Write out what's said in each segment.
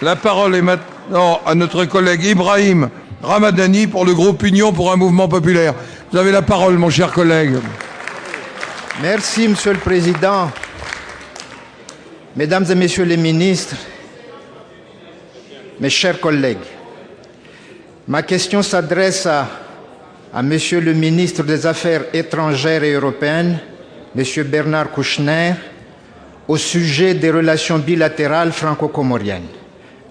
La parole est maintenant à notre collègue Ibrahim Ramadani pour le groupe Union pour un mouvement populaire. Vous avez la parole, mon cher collègue. Merci, Monsieur le Président. Mesdames et Messieurs les ministres, mes chers collègues, ma question s'adresse à Monsieur le ministre des Affaires étrangères et européennes, Monsieur Bernard Kouchner, au sujet des relations bilatérales franco-comoriennes.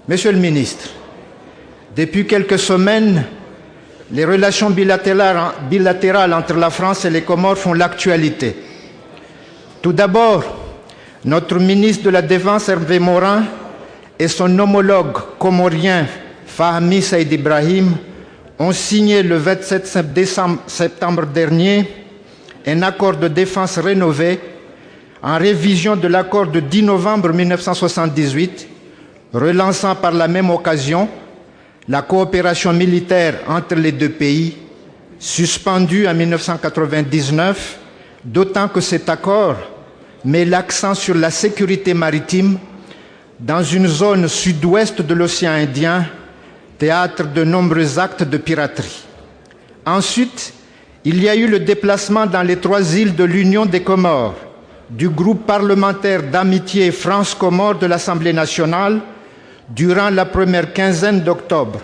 Monsieur le ministre, depuis quelques semaines, les relations bilatérales entre la France et les Comores font l'actualité. Tout d'abord, notre ministre de la Défense, Hervé Morin, et son homologue comorien, Fahmi Saïd Ibrahim, ont signé le 27 septembre dernier un accord de défense rénové en révision de l'accord de 10 novembre 1978, relançant par la même occasion la coopération militaire entre les deux pays, suspendue en 1999, d'autant que cet accord met l'accent sur la sécurité maritime dans une zone sud-ouest de l'océan Indien, théâtre de nombreux actes de piraterie. Ensuite, il y a eu le déplacement dans les 3 îles de l'Union des Comores du groupe parlementaire d'amitié France-Comores de l'Assemblée nationale durant la première quinzaine d'octobre,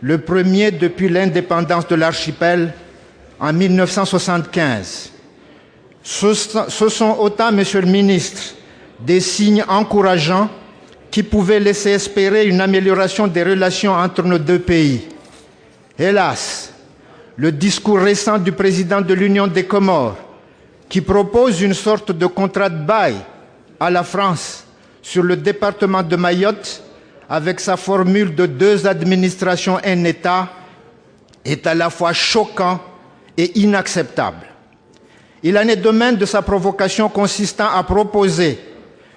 le premier depuis l'indépendance de l'archipel en 1975. Ce sont autant, Monsieur le ministre, des signes encourageants qui pouvaient laisser espérer une amélioration des relations entre nos deux pays. Hélas, le discours récent du président de l'Union des Comores, qui propose une sorte de contrat de bail à la France sur le département de Mayotte, avec sa formule de 2 administrations, un État, est à la fois choquant et inacceptable. Il en est de même de sa provocation consistant à proposer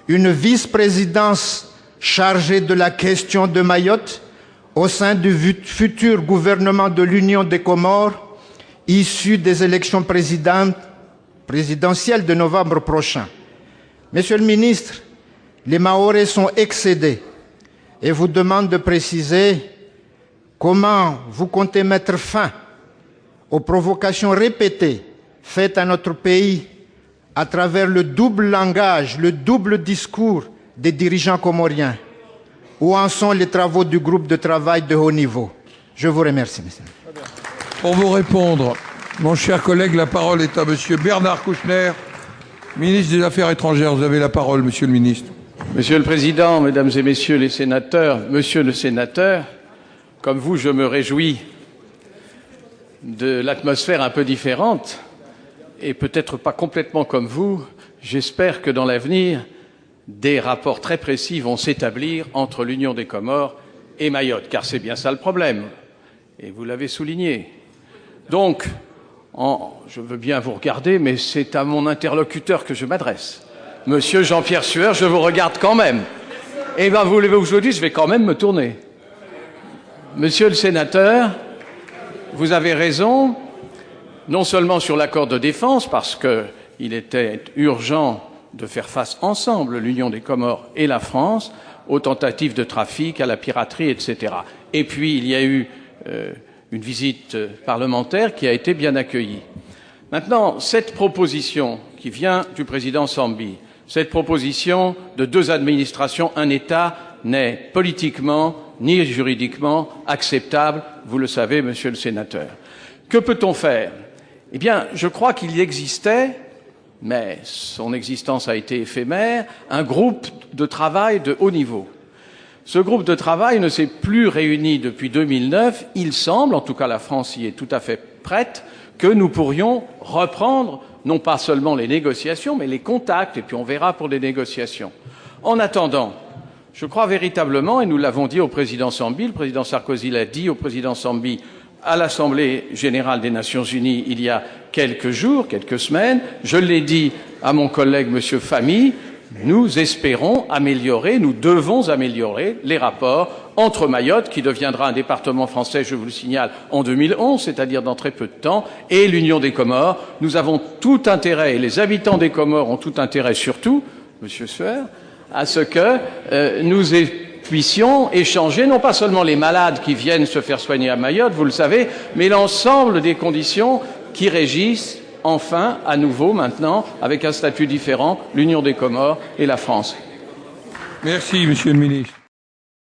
une vice-présidence chargée de la question de Mayotte au sein du futur gouvernement de l'Union des Comores, issu des élections présidentielles de novembre prochain. Monsieur le ministre, les Mahorais sont excédés et vous demandent de préciser comment vous comptez mettre fin aux provocations répétées faites à notre pays à travers le double langage, le double discours des dirigeants comoriens. Où en sont les travaux du groupe de travail de haut niveau? Je vous remercie, monsieur. Pour vous répondre, mon cher collègue, la parole est à monsieur Bernard Kouchner, ministre des Affaires étrangères. Vous avez la parole, monsieur le ministre. Monsieur le Président, Mesdames et Messieurs les sénateurs, Monsieur le sénateur, comme vous, je me réjouis de l'atmosphère un peu différente et peut-être pas complètement comme vous. J'espère que dans l'avenir, des rapports très précis vont s'établir entre l'Union des Comores et Mayotte, car c'est bien ça le problème, et vous l'avez souligné. Donc, je veux bien vous regarder, mais c'est à mon interlocuteur que je m'adresse. Monsieur Jean-Pierre Sueur, je vous regarde quand même. Eh bien, vous voulez que je vous dise, je vais quand même me tourner. Monsieur le sénateur, vous avez raison, non seulement sur l'accord de défense, parce qu'il était urgent de faire face ensemble, l'Union des Comores et la France, aux tentatives de trafic, à la piraterie, etc. Et puis, il y a eu une visite parlementaire qui a été bien accueillie. Maintenant, cette proposition qui vient du président Sambi, cette proposition de 2 administrations, un État, n'est politiquement ni juridiquement acceptable, vous le savez, monsieur le sénateur. Que peut-on faire? Eh bien, je crois qu'il y existait, mais son existence a été éphémère, un groupe de travail de haut niveau. Ce groupe de travail ne s'est plus réuni depuis 2009. Il semble, en tout cas la France y est tout à fait prête, que nous pourrions reprendre non pas seulement les négociations, mais les contacts, et puis on verra pour les négociations. En attendant, je crois véritablement, et nous l'avons dit au président Sambi, le président Sarkozy l'a dit au président Sambi à l'Assemblée générale des Nations unies il y a quelques jours, quelques semaines, je l'ai dit à mon collègue monsieur Fahmy, nous espérons améliorer, nous devons améliorer les rapports entre Mayotte, qui deviendra un département français, je vous le signale, en 2011, c'est-à-dire dans très peu de temps, et l'Union des Comores. Nous avons tout intérêt, et les habitants des Comores ont tout intérêt surtout, monsieur Sueur, à ce que nous puissions échanger non pas seulement les malades qui viennent se faire soigner à Mayotte, vous le savez, mais l'ensemble des conditions qui régissent enfin, à nouveau maintenant, avec un statut différent, l'Union des Comores et la France. Merci, Monsieur le Ministre.